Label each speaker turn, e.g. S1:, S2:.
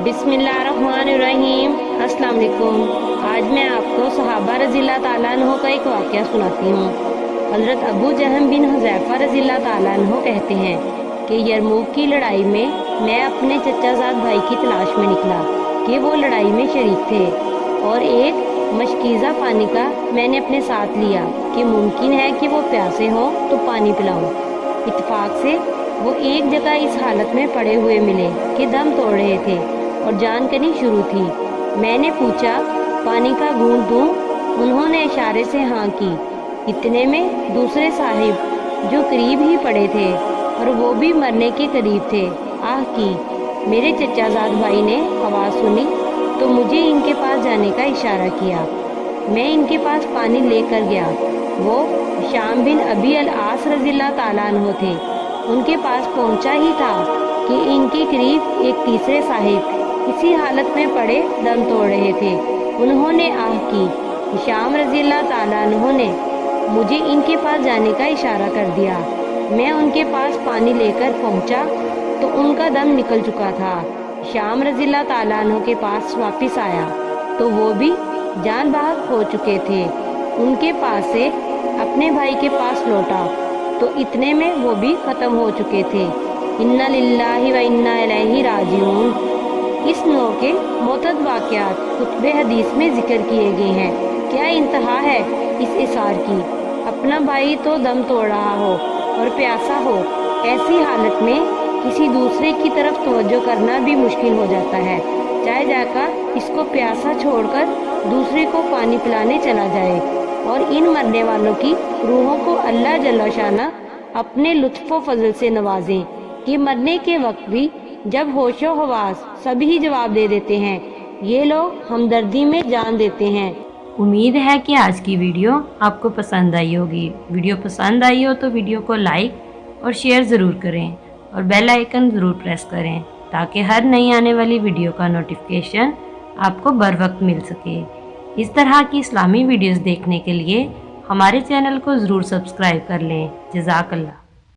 S1: बिस्मिल्लाहिर्रहमानिर्रहीम। अस्सलाम वालेकुम। आज मैं आपको सहाबा रज़ियल्लाहु ताला अन्हु का एक वाक़या सुनाती हूँ। हज़रत अबू जहम बिन हुज़ैफ़ा रज़ियल्लाहु ताला अन्हु कहते हैं कि यरमूक की लड़ाई में मैं अपने चचाज़ाद भाई की तलाश में निकला कि वो लड़ाई में शरीक थे, और एक मशकीज़ा पानी का मैंने अपने साथ लिया कि मुमकिन है कि वो प्यासे हों तो पानी पिलाऊं। इत्तेफाक से वो एक जगह इस हालत में पड़े हुए मिले कि दम तोड़ रहे थे और जान करनी शुरू थी। मैंने पूछा, पानी का घूंट दूं? उन्होंने इशारे से हाँ की। इतने में दूसरे साहिब जो करीब ही पड़े थे और वो भी मरने के करीब थे, आह की। मेरे चचाज़ाद भाई ने आवाज़ सुनी तो मुझे इनके पास जाने का इशारा किया। मैं इनके पास पानी लेकर गया। वो शाम बिन अबी अल आस रज़ियल्लाहु ताला अन्हु थे। उनके पास पहुंचा ही था कि इनके करीब एक तीसरे साहिब इसी हालत में पड़े दम तोड़ रहे थे। उन्होंने आह की। शाम रज़ियल्लाहु ताला अन्हु ने मुझे इनके पास जाने का इशारा कर दिया। मैं उनके पास पानी लेकर पहुंचा तो उनका दम निकल चुका था। शाम रज़ियल्लाहु ताला अन्हु के पास वापस आया तो वो भी जान बहक हो चुके थे। उनके पास से अपने भाई के पास लौटा तो इतने में वो भी ख़त्म हो चुके थे। इन्ना लिल्लाहि व इन्ना इलैहि राजिऊन। इस नौ के मुतअद्दिद वाक़यात कुतुब हदीस में जिक्र किए गए हैं। क्या इंतहा है इस इसार की। अपना भाई तो दम तोड़ रहा हो और प्यासा हो, ऐसी हालत में किसी दूसरे की तरफ तवज्जो करना भी मुश्किल हो जाता है, चाहे जाकर इसको प्यासा छोड़कर दूसरे को पानी पिलाने चला जाए। और इन मरने वालों की रूहों को अल्लाह जल्ल शाना अपने लुत्फ़ व फजल से नवाजें कि मरने के वक्त भी जब होशो हवास सभी जवाब दे देते हैं, ये लोग हमदर्दी में जान देते हैं।
S2: उम्मीद है कि आज की वीडियो आपको पसंद आई होगी। वीडियो पसंद आई हो तो वीडियो को लाइक और शेयर ज़रूर करें और बेल आइकन ज़रूर प्रेस करें ताकि हर नई आने वाली वीडियो का नोटिफिकेशन आपको बर वक्त मिल सके। इस तरह की इस्लामी वीडियोस देखने के लिए हमारे चैनल को ज़रूर सब्सक्राइब कर लें। जज़ाकल्लाह।